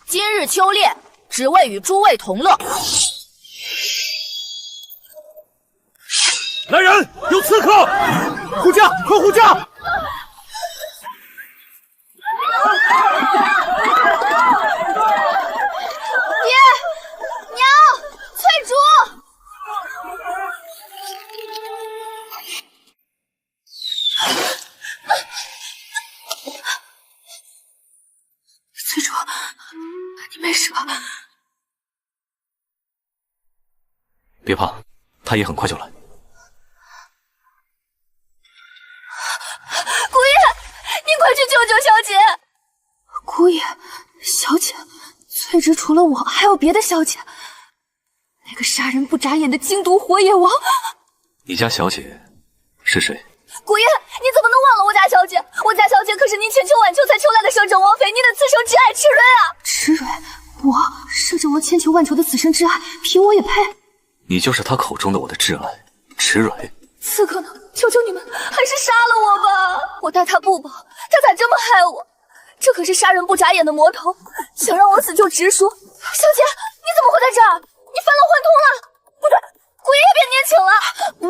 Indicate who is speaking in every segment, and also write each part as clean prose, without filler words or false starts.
Speaker 1: 今日秋猎，只为与诸位同乐。
Speaker 2: 来人，有刺客！护驾，快护驾！
Speaker 1: 爹娘，翠竹。
Speaker 3: 翠竹，你没事吧？
Speaker 4: 别怕，他也很快就来。
Speaker 1: 姑爷，你快去救救小姐！
Speaker 3: 姑爷，小姐，翠芝除了我，还有别的小姐。那个杀人不眨眼的精毒火野王，
Speaker 4: 你家小姐是谁？
Speaker 1: 姑爷，你怎么能忘了我家小姐？我家小姐可是您千秋万秋才求来的摄政王妃，您的此生挚爱赤蕊啊！
Speaker 3: 赤蕊，我摄政王千求万求的此生挚爱，凭我也配？
Speaker 4: 你就是他口中的我的挚爱，赤蕊。
Speaker 1: 此刻呢，求求你们，还是杀了我吧！我待他不薄，他咋这么害我？这可是杀人不眨眼的魔头，想让我死就直说。小姐，你怎么会在这儿？你返老还童了？不对，姑爷也变年轻了。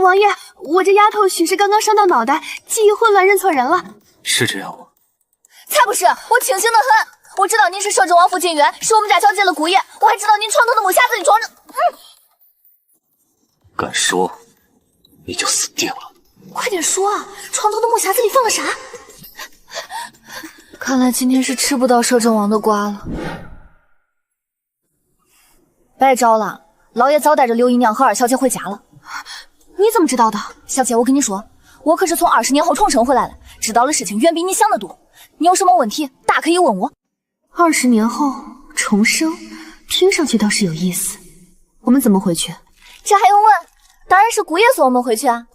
Speaker 3: 王爷，我这丫头许是刚刚伤到脑袋，记忆混乱，认错人了。
Speaker 4: 是这样吗？
Speaker 1: 才不是，我清醒的很。我知道您是摄政王府禁园，是我们家小姐的姑爷，我还知道您床头的木匣子里装着……
Speaker 4: 敢说，你就死定了！
Speaker 1: 快点说啊，床头的木匣子里放了啥？看来今天是吃不到摄政王的瓜了。别招了，老爷早带着刘姨娘和二小姐回家了。
Speaker 3: 你怎么知道的？
Speaker 1: 小姐，我跟你说，我可是从20年后重生回来了，知道的事情远比你想的多。你有什么问题，大可以问我。
Speaker 3: 20年后重生，听上去倒是有意思。我们怎么回去？
Speaker 1: 这还用问？当然是姑爷送我们回去啊。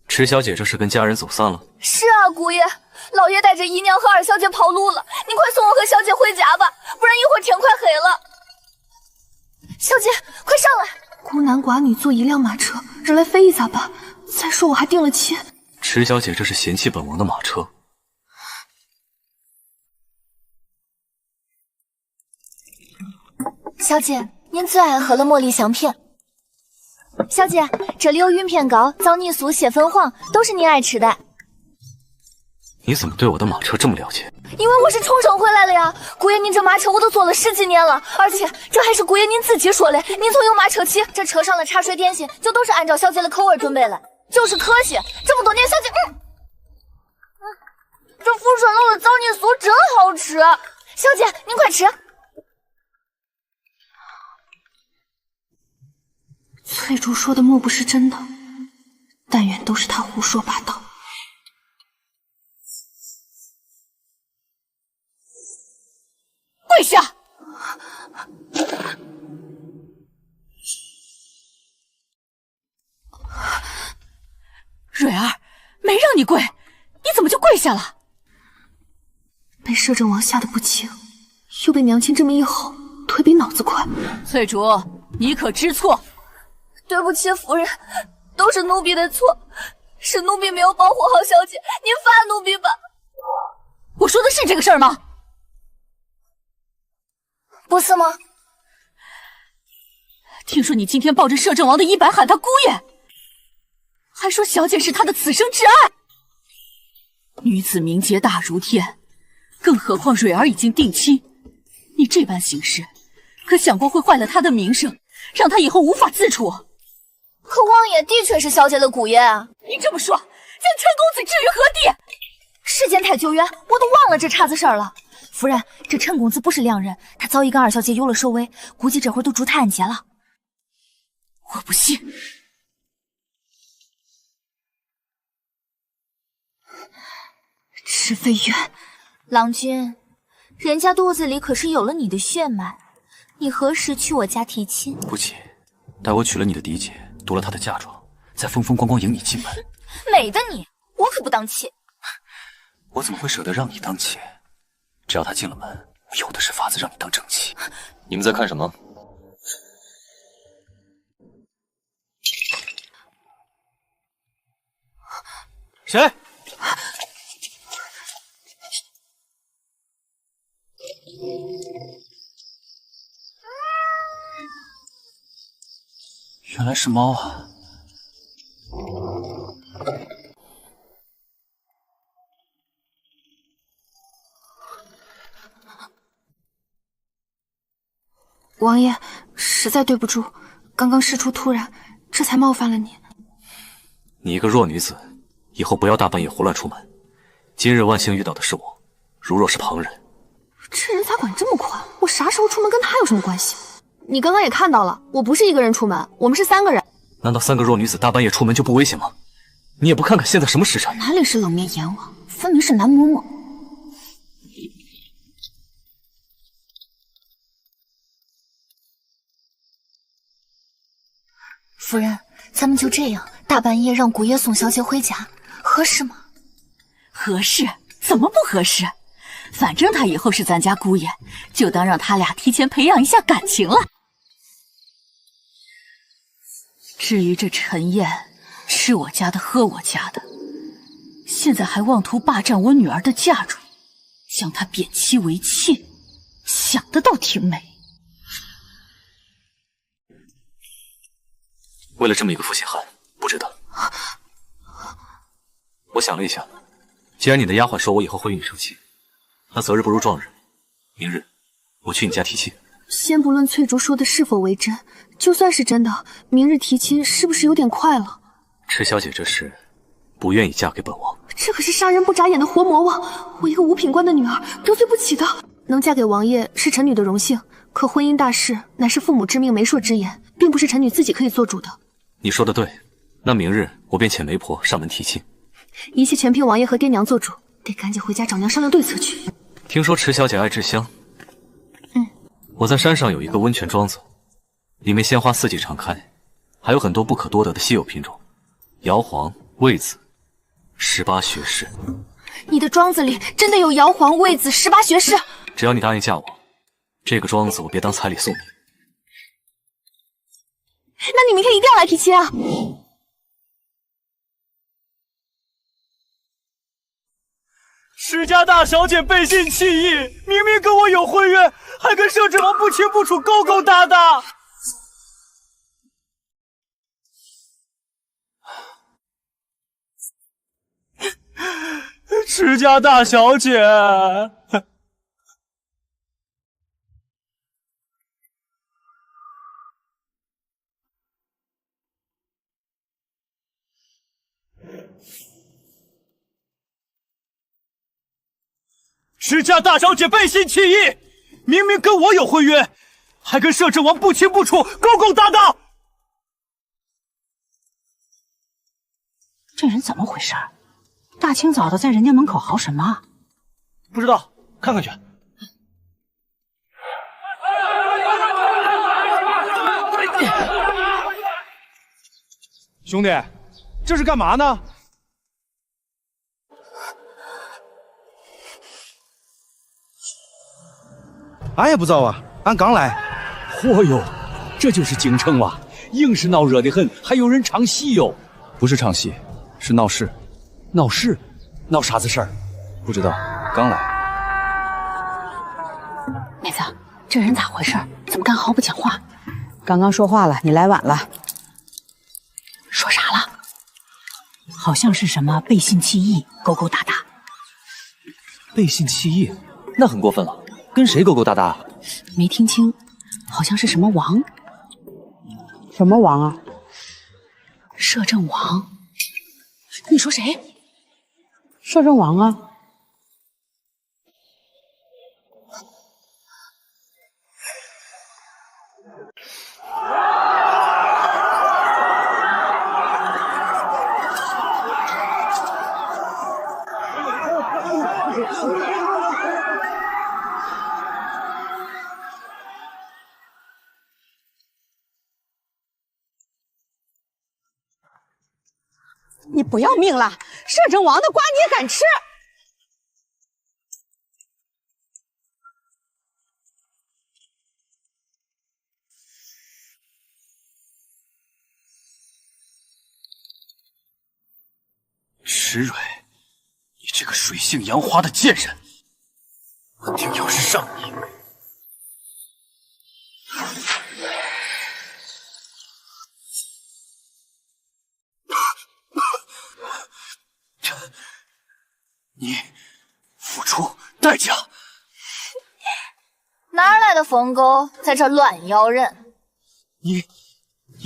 Speaker 4: 池小姐这是跟家人走散了？
Speaker 1: 是啊，姑爷，老爷带着姨娘和二小姐跑路了，您快送我和小姐回家吧，不然一会儿天快黑了。小姐，快上来！
Speaker 3: 孤男寡女坐一辆马车，惹来非议咋办？再说我还定了亲。
Speaker 4: 池小姐这是嫌弃本王的马车。
Speaker 1: 小姐，您最爱喝了茉莉香片。小姐，这里有晕片膏、枣泥酥、蟹粉黄，都是您爱吃的。
Speaker 4: 你怎么对我的马车这么了解？
Speaker 1: 因为我是重生回来了呀，姑爷，您这马车我都坐了10几年了，而且这还是姑爷您自己说的，您从有马车起，这车上的茶水点心就都是按照小姐的口味准备的，就是可惜这么多年小姐，这福顺楼的枣泥酥真好吃，小姐您快吃。
Speaker 3: 翠竹说的莫不是真的？但愿都是他胡说八道。
Speaker 1: 跪下！
Speaker 5: 蕊儿，没让你跪，你怎么就跪下了？
Speaker 3: 被摄政王吓得不轻，又被娘亲这么一吼，腿比脑子快。
Speaker 5: 翠竹，你可知错？
Speaker 1: 对不起，夫人，都是奴婢的错，是奴婢没有保护好小姐，您罚奴婢吧。
Speaker 5: 我说的是这个事儿吗？
Speaker 1: 不是吗？
Speaker 5: 听说你今天抱着摄政王的衣摆喊他姑爷，还说小姐是他的此生挚爱。女子名节大如天，更何况蕊儿已经定亲，你这般行事，可想过会坏了他的名声，让他以后无法自处？
Speaker 1: 可王爷的确是小姐的姑爷啊！
Speaker 5: 你这么说，将陈公子置于何地？
Speaker 1: 时间太久远，我都忘了这茬子事儿了。夫人，这陈公子不是良人，他早已跟二小姐有了手尾，估计这会儿都住太安街了。
Speaker 5: 我不信。
Speaker 3: 池飞远，
Speaker 1: 郎君，人家肚子里可是有了你的血脉，你何时去我家提亲？
Speaker 4: 不急，待我娶了你的嫡姐，夺了她的嫁妆，再风风光光迎你进门。
Speaker 1: 美的你，我可不当妾。
Speaker 4: 我怎么会舍得让你当妾？只要她进了门，我有的是法子让你当正妻。你们在看什么？
Speaker 2: 谁？
Speaker 4: 原来是猫啊！
Speaker 3: 王爷，实在对不住，刚刚事出突然，这才冒犯了你。
Speaker 4: 你一个弱女子，以后不要大半夜胡乱出门。今日万幸遇到的是我，如若是旁人，
Speaker 3: 这人咋管这么宽？我啥时候出门跟他有什么关系？你刚刚也看到了，我不是一个人出门，我们是3个人。
Speaker 4: 难道3个弱女子大半夜出门就不危险吗？你也不看看现在什么时辰？
Speaker 3: 哪里是冷面阎王，分明是男嬷嬷。
Speaker 1: 夫人，咱们就这样大半夜让古爷送小姐回家，合适吗？
Speaker 5: 合适？怎么不合适？反正他以后是咱家姑爷，就当让他俩提前培养一下感情了。至于这陈燕，吃我家的喝我家的，现在还妄图霸占我女儿的嫁妆，将她贬妻为妾，想的倒挺美。
Speaker 4: 为了这么一个负心汉，不值得。我想了一下，既然你的丫鬟说我以后会与你生气，那择日不如撞日，明日我去你家提亲。
Speaker 3: 先不论翠竹说的是否为真，就算是真的，明日提亲是不是有点快了？
Speaker 4: 池小姐这是不愿意嫁给本王，
Speaker 3: 这可是杀人不眨眼的活魔王，我一个五品官的女儿得罪不起的。能嫁给王爷是臣女的荣幸，可婚姻大事乃是父母之命媒妁之言，并不是臣女自己可以做主的。
Speaker 4: 你说的对，那明日我便遣媒婆上门提亲，
Speaker 3: 一切全凭王爷和爹娘做主，得赶紧回家找娘商量对策去。
Speaker 4: 听说池小姐爱制香，我在山上有一个温泉庄子，里面鲜花四季常开，还有很多不可多得的稀有品种，瑶皇、魏子、18学士。
Speaker 3: 你的庄子里真的有瑶皇、魏子、18学士？
Speaker 4: 只要你答应嫁我，这个庄子我别当彩礼送你。
Speaker 3: 那你明天一定要来提亲啊！
Speaker 2: 施家大小姐背信弃义，明明跟我有婚约，还跟摄政王不清不楚，勾勾搭搭。施家大小姐，施家大小姐背信弃义，明明跟我有婚约，还跟摄政王不清不楚，勾勾搭搭。
Speaker 5: 这人怎么回事？大清早的在人家门口嚎什么？
Speaker 2: 不知道，看看去。兄弟，这是干嘛呢？
Speaker 6: 俺也不知道啊，俺刚来。
Speaker 2: 嚯哟，这就是京城哇，硬是闹热的很，还有人唱戏哟。
Speaker 6: 不是唱戏，是闹事。
Speaker 2: 闹事？闹啥子事儿？
Speaker 6: 不知道，刚来。
Speaker 5: 妹子，这人咋回事？怎么干嚎不讲话？
Speaker 7: 刚刚说话了，你来晚了。
Speaker 5: 说啥了？好像是什么背信弃义，勾勾搭搭。
Speaker 4: 背信弃义，那很过分了。跟谁勾勾搭搭？
Speaker 5: 没听清，好像是什么王。
Speaker 7: 什么王啊？
Speaker 5: 摄政王。你说谁？
Speaker 7: 摄政王啊。你不要命了？摄政王的瓜你也敢吃？
Speaker 2: 池蕊，你这个水性杨花的贱人，我定要上你！你付出代价！
Speaker 1: 哪儿来的疯狗，在这乱咬人？
Speaker 2: 你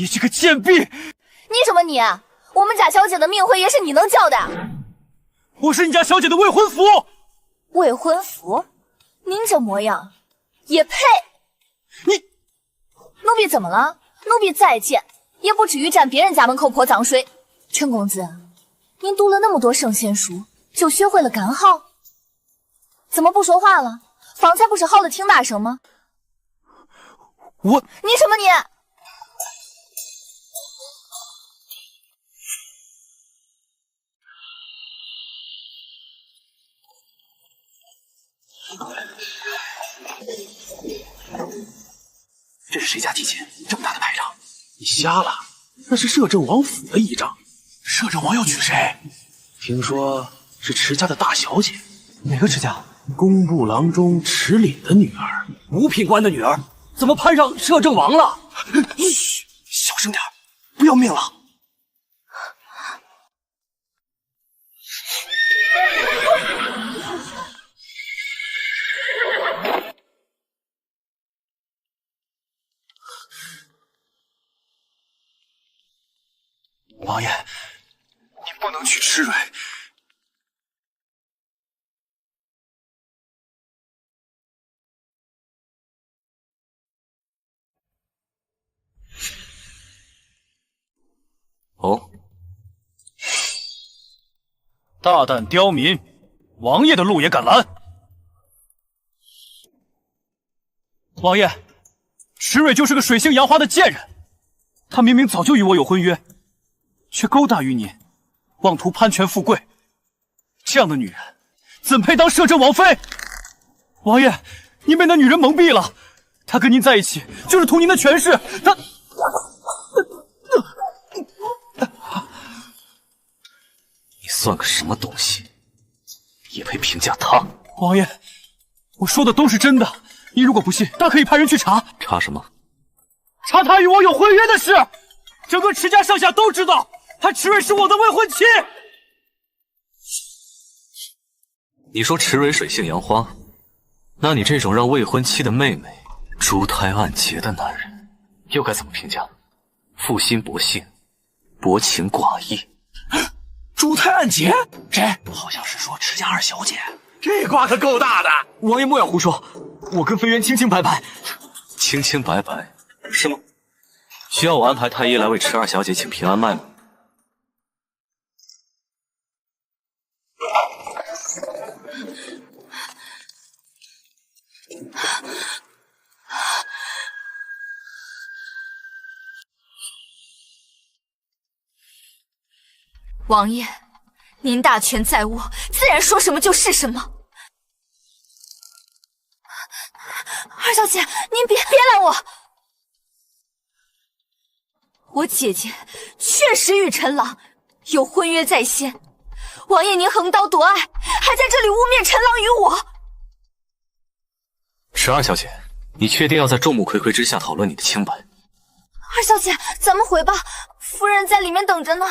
Speaker 2: 这个贱婢！
Speaker 1: 你什么你？我们家小姐的名讳也是你能叫的？
Speaker 2: 我是你家小姐的未婚夫。
Speaker 1: 未婚夫？您这模样也配？
Speaker 2: 你，
Speaker 1: 奴婢怎么了？奴婢再贱，也不至于占别人家门口泼脏水。陈公子，您读了那么多圣贤书，就学会了干嚎？怎么不说话了？方才不是嚎的挺大声吗？你什么你？
Speaker 8: 这是谁家地界？这么大的排场，你瞎了？那是摄政王府的仪仗。摄政王要娶谁？听说是池家的大小姐。
Speaker 2: 哪个池家？
Speaker 8: 工部郎中池凛的女儿，
Speaker 2: 五品官的女儿，怎么攀上摄政王了？
Speaker 8: 嘘，小声点，不要命了。
Speaker 2: 王爷，你不能娶池蕊。
Speaker 4: 哦，
Speaker 2: 大胆刁民，王爷的路也敢拦？王爷，池蕊就是个水性杨花的贱人，她明明早就与我有婚约，却勾搭于你，妄图攀权富贵。这样的女人，怎配当摄政王妃？王爷，您被那女人蒙蔽了，她跟您在一起就是图您的权势，她。
Speaker 4: 你算个什么东西，也配评价她？
Speaker 2: 王爷，我说的都是真的，您如果不信，大可以派人去查。
Speaker 4: 查什么？
Speaker 2: 查她与我有婚约的事，整个池家上下都知道，她池蕊是我的未婚妻。
Speaker 4: 你说池蕊水性杨花，那你这种让未婚妻的妹妹珠胎暗结的男人，又该怎么评价？负心薄幸，薄情寡义。
Speaker 8: 珠胎暗结？谁？好像是说池家二小姐。这瓜可够大的。
Speaker 2: 王爷莫要胡说，我跟飞渊清清白白。
Speaker 4: 清清白白是吗？需要我安排太医来为池二小姐请平安脉吗？
Speaker 1: 王爷，您大权在握，自然说什么就是什么。二小姐，您别拦我！我姐姐确实与陈郎有婚约在先，王爷您横刀夺爱，还在这里污蔑陈郎与我。
Speaker 4: 池二小姐，你确定要在众目睽睽之下讨论你的清白？
Speaker 1: 二小姐，咱们回吧，夫人在里面等着呢。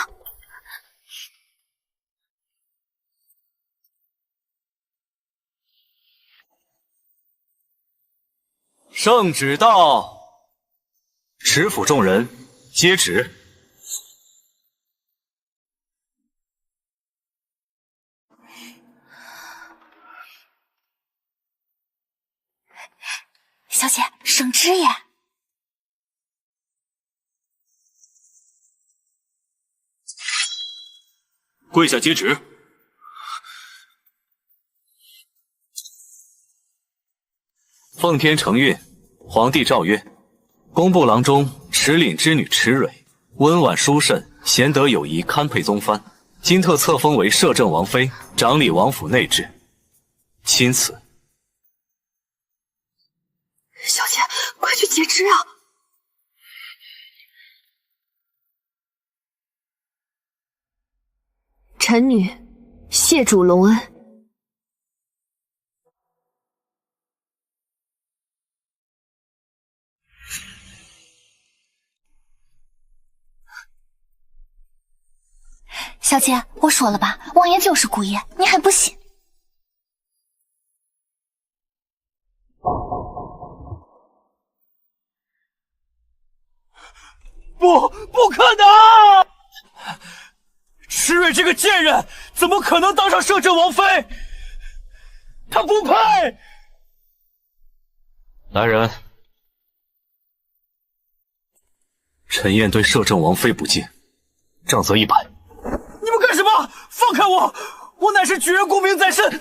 Speaker 4: 圣旨到，池府众人接旨。
Speaker 1: 小姐，圣旨也。
Speaker 4: 跪下接旨。奉天承运，皇帝诏曰：工部郎中池凛之女池蕊，温婉淑慎，贤德有仪，堪配宗藩。今特册封为摄政王妃，掌理王府内治。钦此。
Speaker 3: 小姐，快去截肢啊！臣女谢主隆恩。
Speaker 1: 小姐，我说了吧，王爷就是姑爷，你还不信？
Speaker 2: 不可能！池蕊这个贱人怎么可能当上摄政王妃？她不配！
Speaker 4: 来人，陈燕对摄政王妃不敬，杖责100。
Speaker 2: 你们干什么？放开我！我乃是举人公名在身。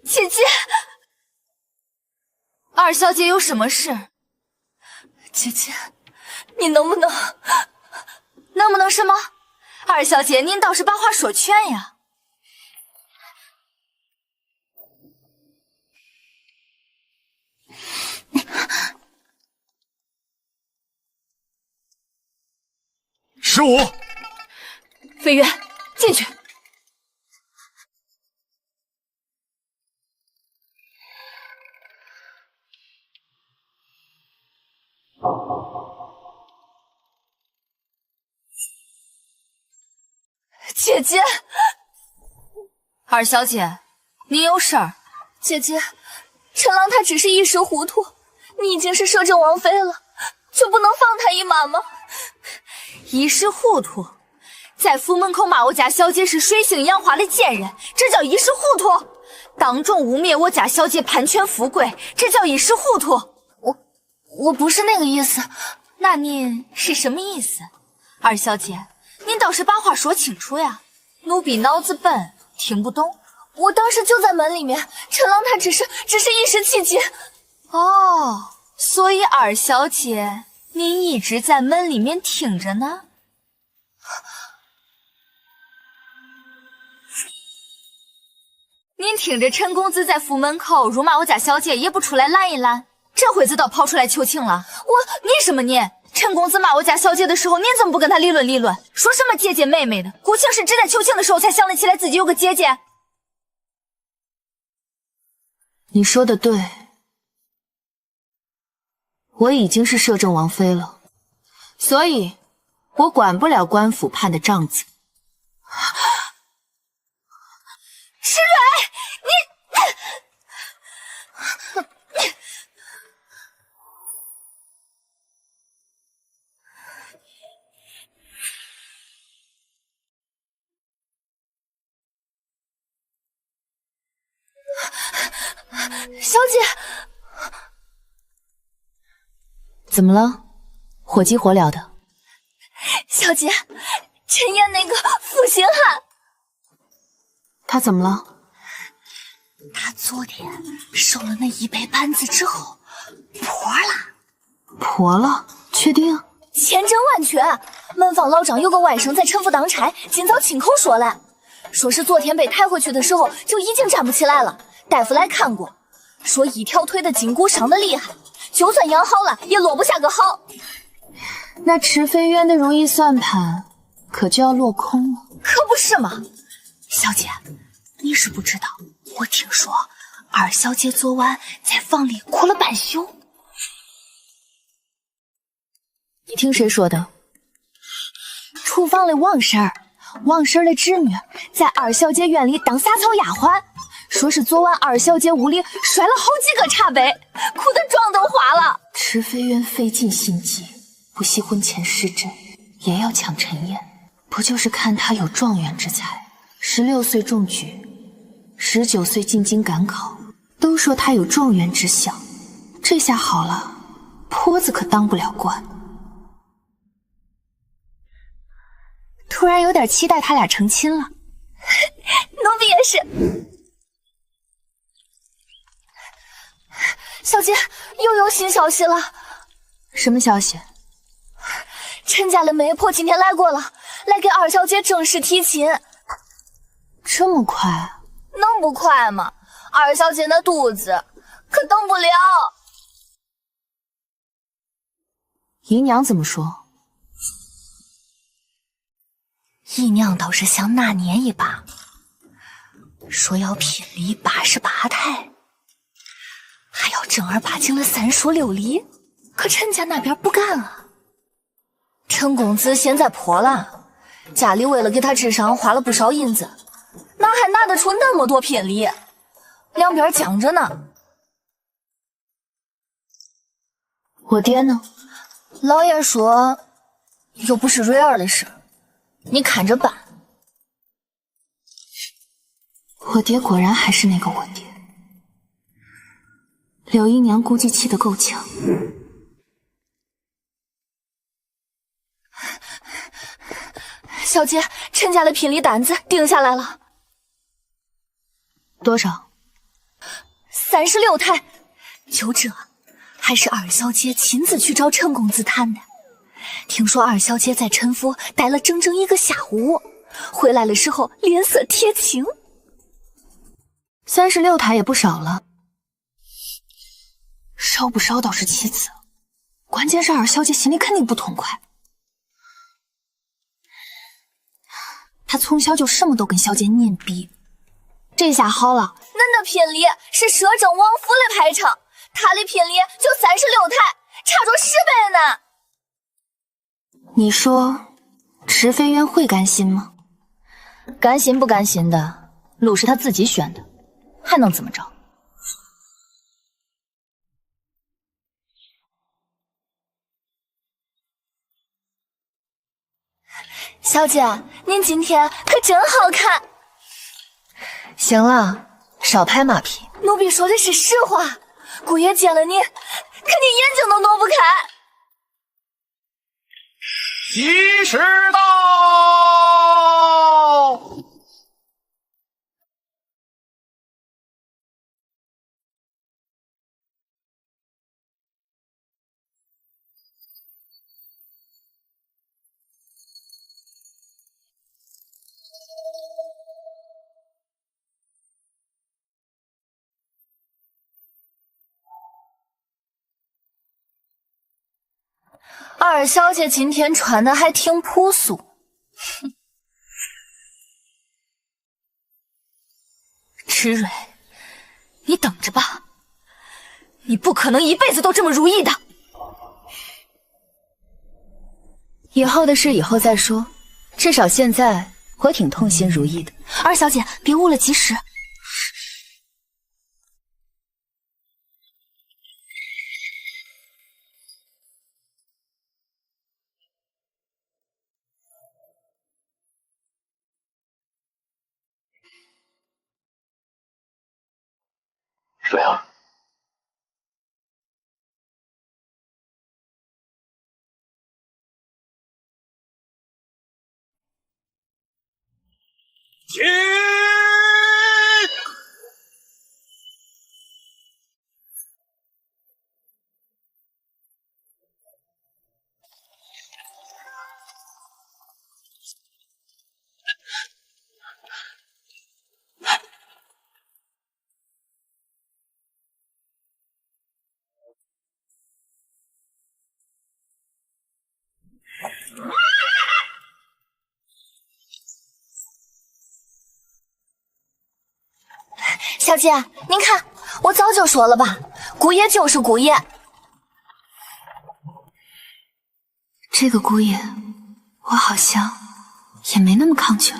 Speaker 1: 姐姐，
Speaker 5: 二小姐有什么事？
Speaker 1: 姐姐，你能不能
Speaker 5: 什么？二小姐，您倒是把话说全呀！15，飞渊，进去。
Speaker 1: 姐姐，
Speaker 5: 二小姐，您有事儿？
Speaker 1: 姐姐，陈郎他只是一时糊涂，你已经是摄政王妃了，就不能放他一马吗？
Speaker 5: 一时糊涂，在府门口骂我家小姐是水性杨花的贱人，这叫一时糊涂；当众污蔑我家小姐攀权富贵，这叫一时糊涂。
Speaker 1: 我不是那个意思。
Speaker 5: 那您是什么意思？二小姐，您倒是把话说清楚呀！奴婢脑子笨，听不懂。
Speaker 1: 我当时就在门里面，陈郎他只是一时气急。
Speaker 5: 哦，所以二小姐，您一直在门里面听着呢？您听着陈公子在府门口辱骂我家小姐，也不出来拦一拦，这会子倒跑出来求情了。你什么你？陈公子骂我家小姐的时候，您怎么不跟他理论理论？说什么姐姐妹妹的，顾情是只在求情的时候才想得起来自己有个姐姐。
Speaker 3: 你说的对，我已经是摄政王妃了，所以我管不了官府判的杖子。
Speaker 1: 石蕊，小姐，
Speaker 3: 怎么了？火急火燎的。
Speaker 1: 小姐，陈燕那个负心汉，
Speaker 3: 他怎么了？
Speaker 1: 他昨天受了那1杯板子之后，婆了。
Speaker 3: 婆了？确定？
Speaker 1: 千真万确。门房老张有个外甥在陈府当差，今早亲口说来，说是昨天被抬回去的时候就已经站不起来了，大夫来看过，说一条腿的筋骨伤得厉害，就算养好了也落不下个好。
Speaker 3: 那池飞渊的如意算盘可就要落空了。
Speaker 1: 可不是嘛。小姐，你是不知道，我听说二小姐昨晚在房里哭了半宿。
Speaker 3: 你听谁说的？厨房的王婶儿，王婶儿的侄女在二小姐院里当撒草丫鬟，说是昨晚二小姐屋里摔了好几个茶杯，哭得妆都花了。池飞渊费尽心机，不惜婚前失贞，也要抢陈燕，不就是看她有状元之才？16岁中举，19岁进京赶考，都说她有状元之相。这下好了，婆子可当不了官。
Speaker 1: 突然有点期待他俩成亲了。奴婢也是。小姐，又有新消息了。
Speaker 3: 什么消息？
Speaker 1: 陈家的媒婆今天来过了，来给二小姐正式提亲。
Speaker 3: 这么快？
Speaker 1: 能不快吗？二小姐那肚子可动不了。
Speaker 3: 姨娘怎么说？姨娘倒是像那年一把，说要聘礼88胎，还要正儿八经的3书6礼，可陈家那边不干啊。陈公子现在破了，家里为了给他治伤花了不少银子，哪还拿得出那么多聘礼？两边僵着呢。我爹呢？老爷说，又不是蕊儿的事，你看着办。我爹果然还是那个我爹。柳姨娘估计气得够呛。小姐，陈家的聘礼单子定下来了。多少？36胎。就这，还是二小姐亲自去找陈公子谈的。听说二小姐在陈府待了整整1个下午，回来的时候脸色铁青。36胎也不少了，烧不烧倒是其次，关键是二小姐心里肯定不痛快。她从小就什么都跟小姐拧逼，这下好了，
Speaker 1: 恁的聘礼是摄政王府的排场，他的聘礼就36胎，差着10倍呢。
Speaker 3: 你说池飞渊会甘心吗？甘心不甘心的，路是他自己选的，还能怎么着？小姐，您今天可真好看。行了，少拍马屁。
Speaker 1: 奴婢说的是实话，姑爷见了你，肯定眼睛都挪不开。
Speaker 8: 吉时到！
Speaker 1: 二小姐今天穿的还挺朴素，哼。
Speaker 3: 池蕊，你等着吧，你不可能一辈子都这么如意的。以后的事以后再说，至少现在我挺痛心如意的。二小姐，别误了吉时。
Speaker 8: 水儿，起！
Speaker 1: 小姐，您看，我早就说了吧，姑爷就是姑爷。
Speaker 3: 这个姑爷，我好像也没那么抗拒了。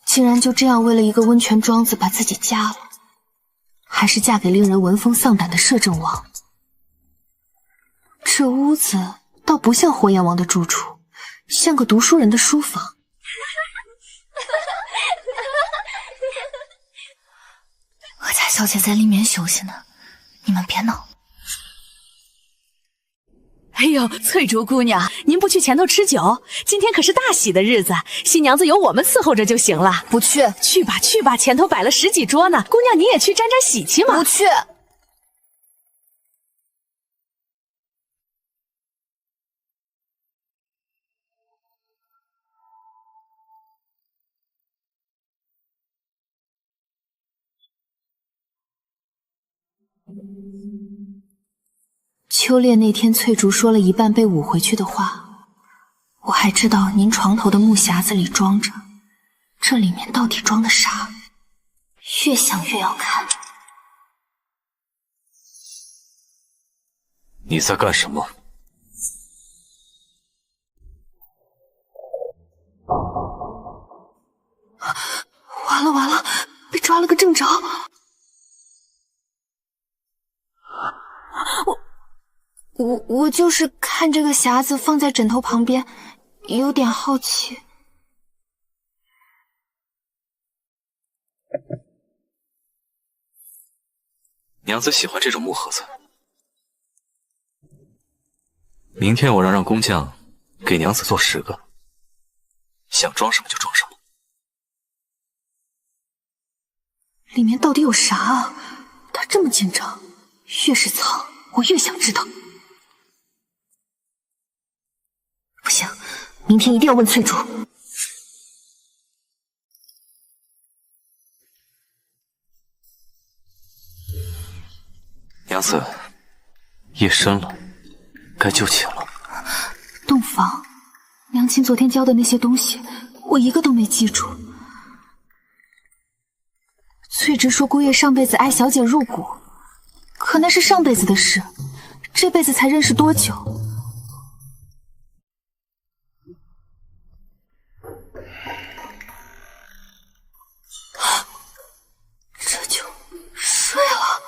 Speaker 3: 竟然就这样为了一个温泉庄子把自己嫁了，还是嫁给令人闻风丧胆的摄政王。这屋子倒不像火焰王的住处，像个读书人的书房。我家小姐在里面休息呢，你们别闹。
Speaker 5: 哎呦，翠竹姑娘，您不去前头吃酒？今天可是大喜的日子，新娘子有我们伺候着就行了。
Speaker 3: 不去，
Speaker 5: 去吧去吧，前头摆了10几桌呢，姑娘你也去沾沾喜气嘛。
Speaker 3: 不去。秋猎那天，翠竹说了一半被捂回去的话，我还知道您床头的木匣子里装着，这里面到底装的啥？越想越要看。
Speaker 4: 你在干什么？
Speaker 3: 完了完了，被抓了个正着。我就是看这个匣子放在枕头旁边，有点好奇。
Speaker 4: 娘子喜欢这种木盒子。明天我让工匠给娘子做10个，想装什么就装什么。
Speaker 3: 里面到底有啥啊？他这么紧张，越是藏，我越想知道。不行，明天一定要问翠竹。
Speaker 4: 娘子，夜深了，该就寝了。
Speaker 3: 洞房，娘亲昨天教的那些东西，我一个都没记住。翠芝说姑爷上辈子爱小姐入骨，可那是上辈子的事，这辈子才认识多久？这就睡了。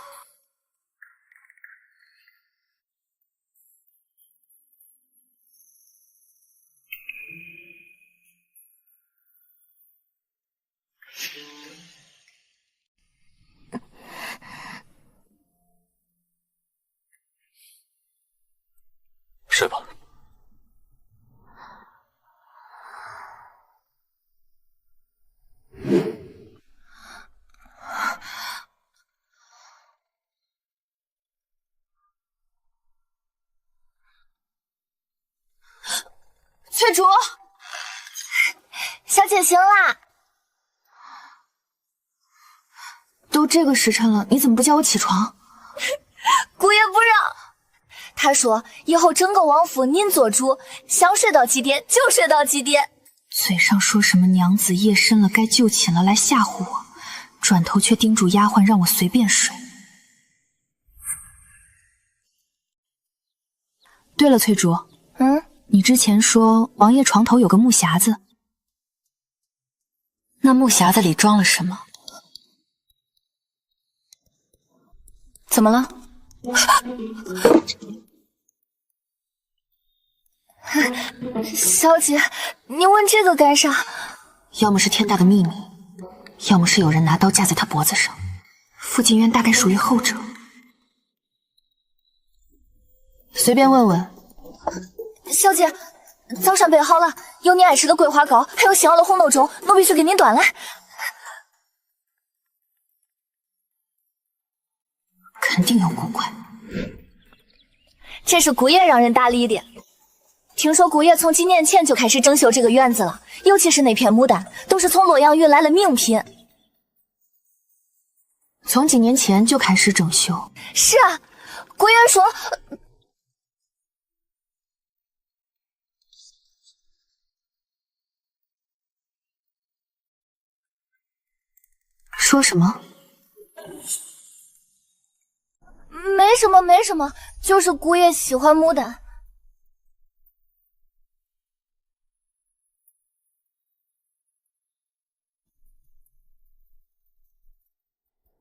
Speaker 4: 睡吧。
Speaker 3: 翠竹，小姐醒啦！都这个时辰了，你怎么不叫我起床？
Speaker 1: 姑爷不让。他说以后整个王府您做主，想睡到几点就睡到几点。
Speaker 3: 嘴上说什么娘子夜深了该就寝了来吓唬我，转头却叮嘱丫鬟让我随便睡。对了，翠竹，你之前说王爷床头有个木匣子，那木匣子里装了什么？怎么了？
Speaker 1: 小姐，你问这个干啥？
Speaker 3: 要么是天大的秘密，要么是有人拿刀架在他脖子上。傅锦渊大概属于后者。随便问问。
Speaker 1: 小姐，早上备好了，有你爱吃的桂花糕，还有醒好的红豆粥，奴婢去给您端来。
Speaker 3: 肯定有古怪。
Speaker 1: 这是姑爷让人打理的。听说姑爷从几年前就开始整修这个院子了，尤其是那片牡丹，都是从洛阳运来的名品。
Speaker 3: 从几年前就开始整修？
Speaker 1: 是啊，姑爷说。
Speaker 3: 说什么？
Speaker 1: 没什么，没什么，就是姑爷喜欢牡丹。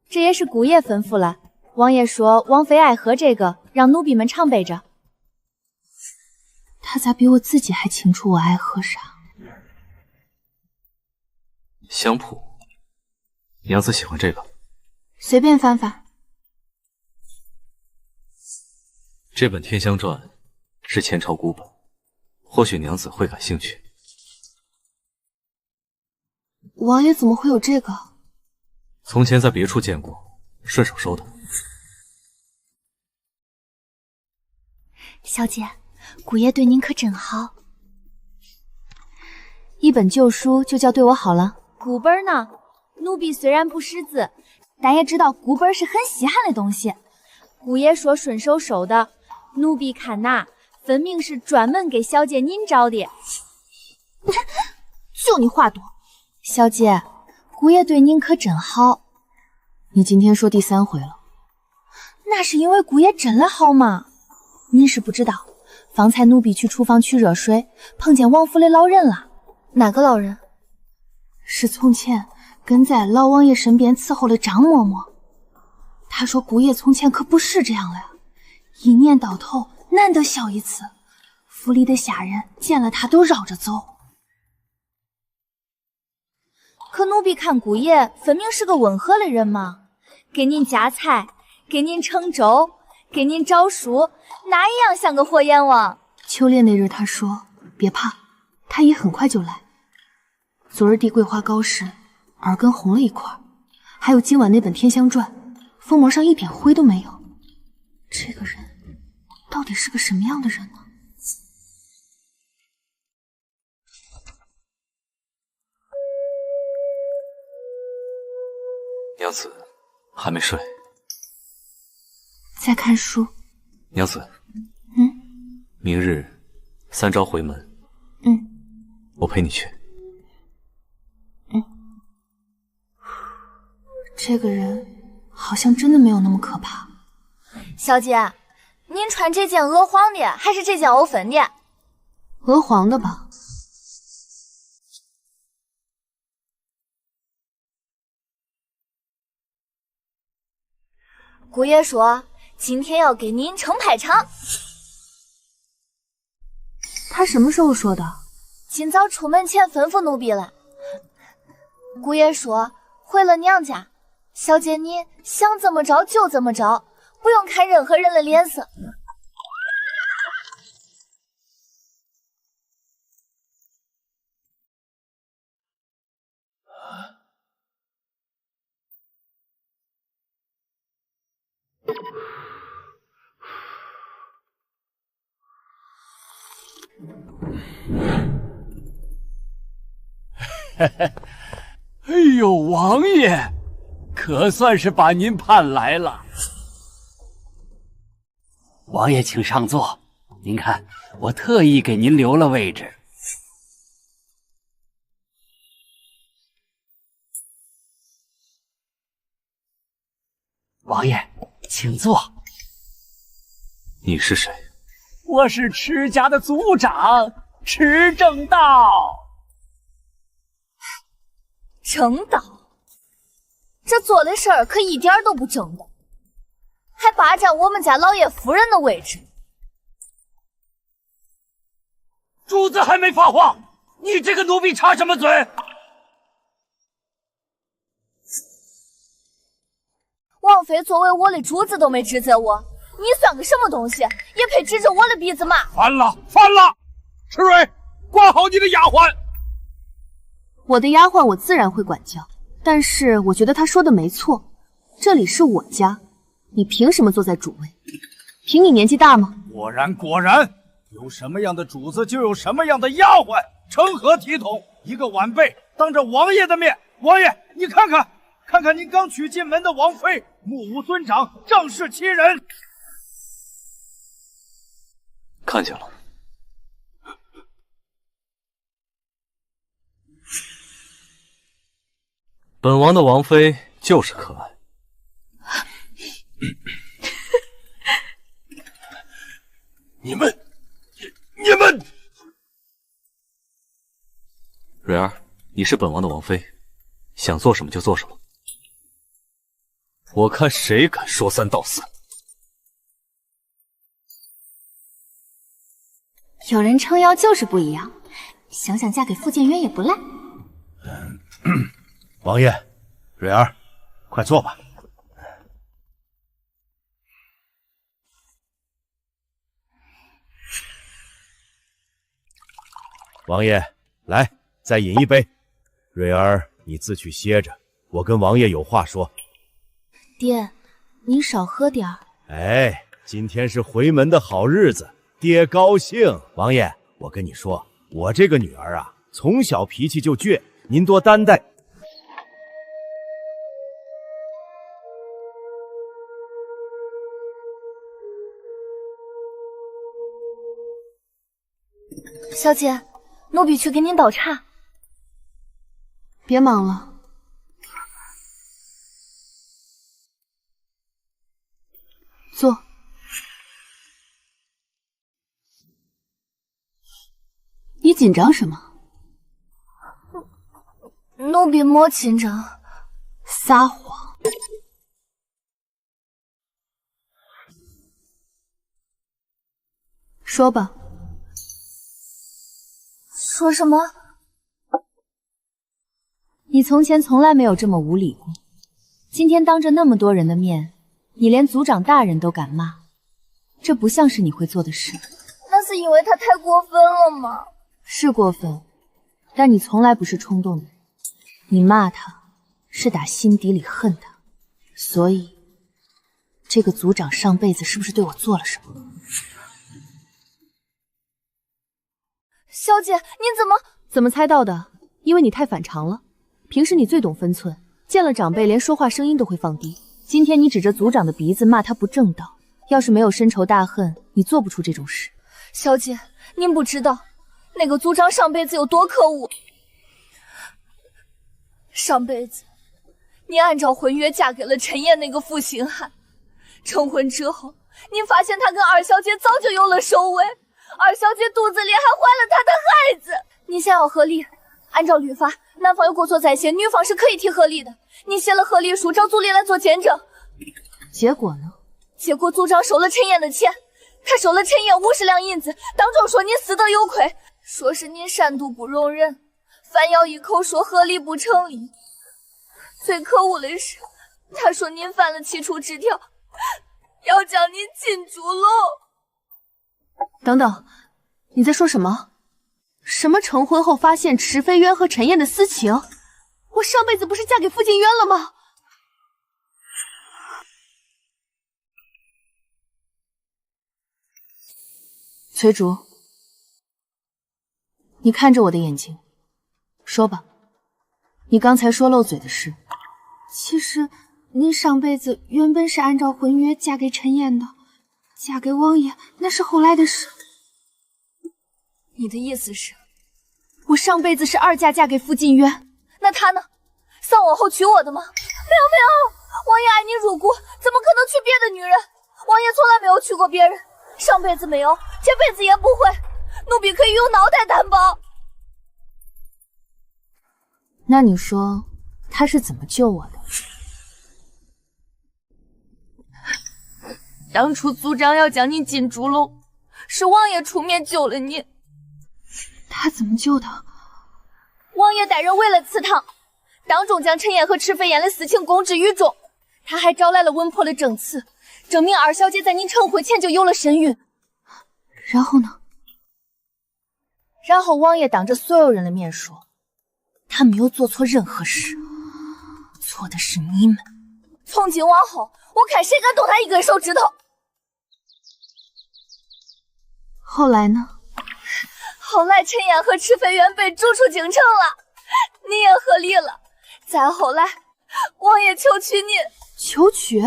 Speaker 9: 这也是姑爷吩咐了。王爷说王妃爱喝这个，让奴婢们常备着。
Speaker 3: 他咋比我自己还清楚我爱喝啥？
Speaker 4: 香谱，娘子喜欢这个。
Speaker 3: 随便翻翻。
Speaker 4: 这本《天香传》是前朝孤本，或许娘子会感兴趣。
Speaker 3: 王爷怎么会有这个？
Speaker 4: 从前在别处见过，顺手收的。
Speaker 3: 小姐，古爷对您可真好。
Speaker 9: 一本旧书就叫对我好了？古本呢？奴婢虽然不识字，但也知道古本是很稀罕的东西。姑爷说顺手收的，奴婢看呐，分明是专门给小姐您找的。
Speaker 3: 就你话多。
Speaker 9: 小姐，姑爷对您可真好。
Speaker 3: 你今天说第3回了。
Speaker 9: 那是因为姑爷真的好嘛。您是不知道，方才奴婢去厨房取热水，碰见王府的老人了。哪个老人？
Speaker 3: 是从前跟在老王爷身边伺候的张嬷嬷。他说姑爷从前可不是这样了呀，一年到头难得笑一次，府里的下人见了他都绕着走。
Speaker 9: 可奴婢看姑爷分明是个温和的人嘛，给您夹菜，给您盛粥，给您找书，哪一样像个火阎王？
Speaker 3: 秋猎那日他说别怕，太医很快就来。昨日递桂花膏时，耳根红了一块，还有今晚那本《天香传》，封膜上一点灰都没有。这个人到底是个什么样的人呢？
Speaker 4: 娘子还没睡，
Speaker 3: 在看书。
Speaker 4: 娘子，明日3朝回门，我陪你去。
Speaker 3: 这个人好像真的没有那么可怕。
Speaker 1: 小姐，您穿这件鹅黄的还是这件藕粉的？
Speaker 3: 鹅黄的吧。
Speaker 1: 姑爷说今天要给您撑排场。
Speaker 3: 他什么时候说的？
Speaker 1: 今早出门前吩咐奴婢了。姑爷说回了娘家，小姐你想怎么着就怎么着，不用看任何人的脸色。
Speaker 2: 哎呦，王爷，可算是把您盼来了。
Speaker 10: 王爷请上座，您看，我特意给您留了位置。王爷，请坐。
Speaker 4: 你是谁？
Speaker 10: 我是池家的族长池正道。
Speaker 1: 正道，这做的事儿可一点都不正道，还霸占我们家老爷夫人的位置。
Speaker 10: 主子还没发话，你这个奴婢插什么嘴？
Speaker 1: 王妃作为我的主子都没指责我，你算个什么东西，也配指着我的鼻子骂？
Speaker 8: 烦了，烦了！池蕊，管好你的丫鬟。
Speaker 3: 我的丫鬟我自然会管教，但是我觉得他说的没错，这里是我家，你凭什么坐在主位？凭你年纪大吗？
Speaker 8: 果然，果然，有什么样的主子就有什么样的丫鬟，成何体统？一个晚辈当着王爷的面，王爷，你看看，看看您刚娶进门的王妃，目无尊长，仗势欺人。
Speaker 4: 看见了。本王的王妃就是可爱。
Speaker 8: 你们，
Speaker 4: 蕊儿，你是本王的王妃，想做什么就做什么。我看谁敢说三道四。
Speaker 3: 有人撑腰就是不一样，想想嫁给傅建渊也不赖。
Speaker 8: 王爷，蕊儿，快坐吧。
Speaker 11: 王爷，来，再饮一杯。蕊儿，你自去歇着，我跟王爷有话说。
Speaker 3: 爹，您少喝点儿。
Speaker 11: 哎，今天是回门的好日子，爹高兴。王爷，我跟你说，我这个女儿啊，从小脾气就倔，您多担待。
Speaker 1: 小姐，奴婢去给您倒茶。
Speaker 3: 别忙了，坐。
Speaker 5: 你紧张什么？
Speaker 1: 奴婢没紧张。
Speaker 5: 撒谎！
Speaker 3: 说吧。
Speaker 1: 说什么？
Speaker 3: 你从前从来没有这么无礼过，今天当着那么多人的面，你连族长大人都敢骂，这不像是你会做的事。
Speaker 1: 那是因为他太过分了吗？
Speaker 3: 是过分，但你从来不是冲动的人，你骂他是打心底里恨他，所以这个族长上辈子是不是对我做了什么？
Speaker 1: 小姐，您
Speaker 3: 怎么猜到的？因为你太反常了。平时你最懂分寸，见了长辈连说话声音都会放低。今天你指着族长的鼻子骂他不正道，要是没有深仇大恨，你做不出这种事。
Speaker 1: 小姐，您不知道那个族长上辈子有多可恶。上辈子您按照婚约嫁给了陈烨那个负心汉，成婚之后，您发现他跟二小姐早就有了手尾，二小姐肚子里还怀了他的孩子。您想要和离，按照律法，男方有过错在先，女方是可以提和离的。你写了和离书，找族里来做见证。
Speaker 3: 结果呢？
Speaker 1: 结果族长收了陈烨的钱，他收了陈烨50两银子，当众说您私德有亏，说是您善妒不容人，反咬一口说和离不成立。最可恶的是，他说您犯了7处之条，要将您进猪笼。
Speaker 3: 等等，你在说什么？什么成婚后发现池飞渊和陈烨的私情？我上辈子不是嫁给傅静渊了吗？崔竹，你看着我的眼睛，说吧，你刚才说漏嘴的事。
Speaker 9: 其实您上辈子原本是按照婚约嫁给陈烨的，嫁给王爷那是后来的事。
Speaker 1: 你的意思是，
Speaker 3: 我上辈子是二嫁嫁给傅静渊？
Speaker 1: 那他呢？丧我后娶我的吗？没有，王爷爱你入骨，怎么可能娶别的女人？王爷从来没有娶过别人，上辈子没有，这辈子也不会。奴婢可以用脑袋担保。
Speaker 3: 那你说他是怎么救我的？
Speaker 1: 当初族长要将你进猪笼，是王爷出面救了你。
Speaker 9: 他怎么救的？
Speaker 1: 王爷带人为了刺汤，当众将陈烨和池飞燕的私情公之于众。他还招来了稳妥的证词，证明二小姐在您成婚前就有了身孕。
Speaker 9: 然后呢？
Speaker 3: 然后王爷当着所有人的面说，他没有做错任何事，错的是你们。
Speaker 1: 从今往后，我看谁敢动他一根手指头。
Speaker 9: 后来呢？
Speaker 1: 后来陈烨和池飞渊被逐出京城了，你也和离了。再后来，王爷求娶你。
Speaker 3: 求娶？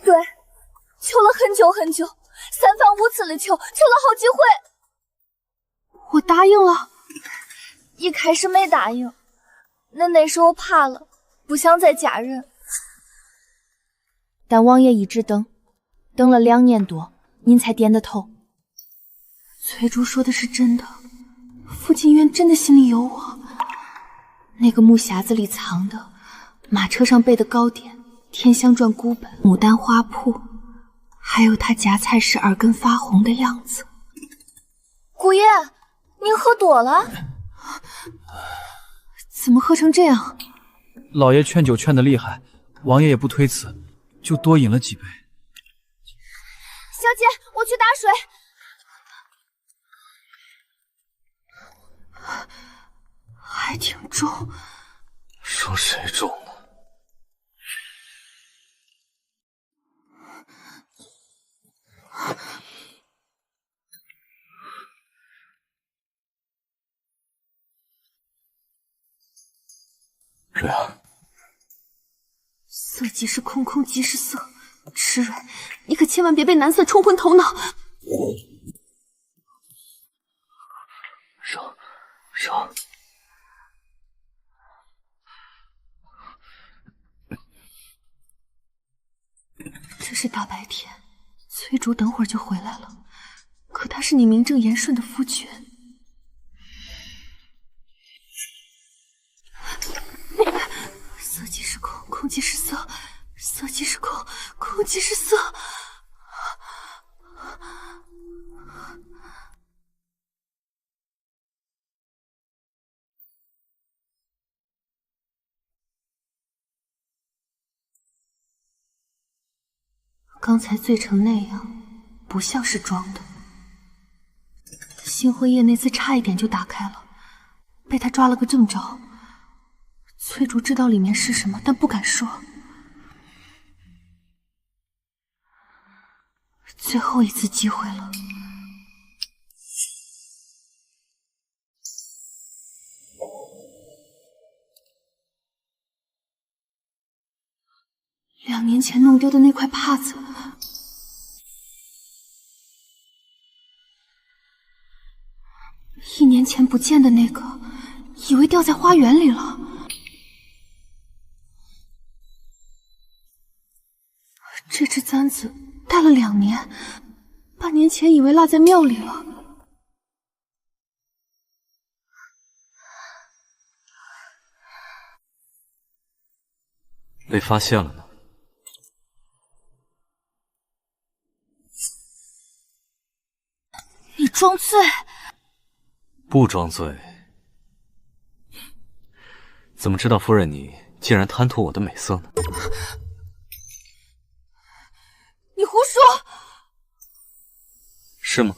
Speaker 1: 对，求了很久很久，三番五次的求，求了好几回。
Speaker 9: 我答应了。
Speaker 1: 一开始没答应，那时候怕了，不想再嫁人。
Speaker 3: 但王爷一直等了2年多，您才点的头。
Speaker 9: 崔竹说的是真的，傅静渊真的心里有我。
Speaker 3: 那个木匣子里藏的，马车上备的糕点，《天香传》孤本，
Speaker 9: 牡丹花铺，还有他夹菜时耳根发红的样子。
Speaker 1: 姑爷，您喝多了？
Speaker 3: 怎么喝成这样？
Speaker 2: 老爷劝酒劝得厉害，王爷也不推辞，就多饮了几杯。
Speaker 1: 小姐，我去打水。
Speaker 3: 还挺重。
Speaker 4: 说谁重呢？蕊儿，
Speaker 3: 色即是空，空即是色。池蕊，你可千万别被男色冲昏头脑。
Speaker 4: 柔，
Speaker 3: 这是大白天，翠竹等会儿就回来了，可他是你名正言顺的夫君。色即是空，空即是色，色即是空，空即是色。刚才醉成那样，不像是装的。新婚夜那次差一点就打开了，被他抓了个正着。翠竹知道里面是什么，但不敢说。最后一次机会了。2年前弄丢的那块帕子，1年前不见的那个，以为掉在花园里了。这只簪子戴了2年，8年前以为落在庙里了。
Speaker 4: 被发现了呢。
Speaker 3: 你装醉？
Speaker 4: 不装醉。怎么知道夫人你竟然贪图我的美色呢？
Speaker 3: 你胡说！
Speaker 4: 是吗？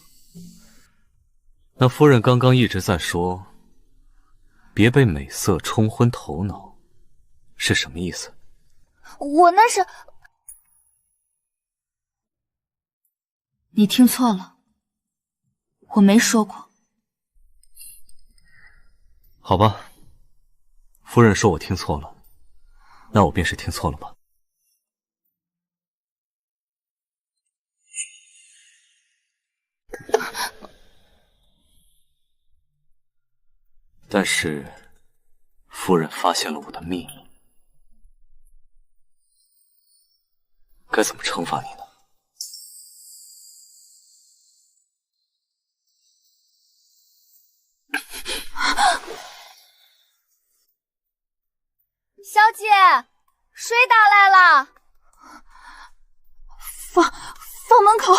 Speaker 4: 那夫人刚刚一直在说别被美色冲昏头脑，是什么意思？
Speaker 1: 我那是……
Speaker 3: 你听错了，我没说过。
Speaker 4: 好吧，夫人说我听错了，那我便是听错了吧。但是夫人发现了我的秘密，该怎么惩罚你呢？
Speaker 1: 小姐，水打来了，
Speaker 3: 放门口。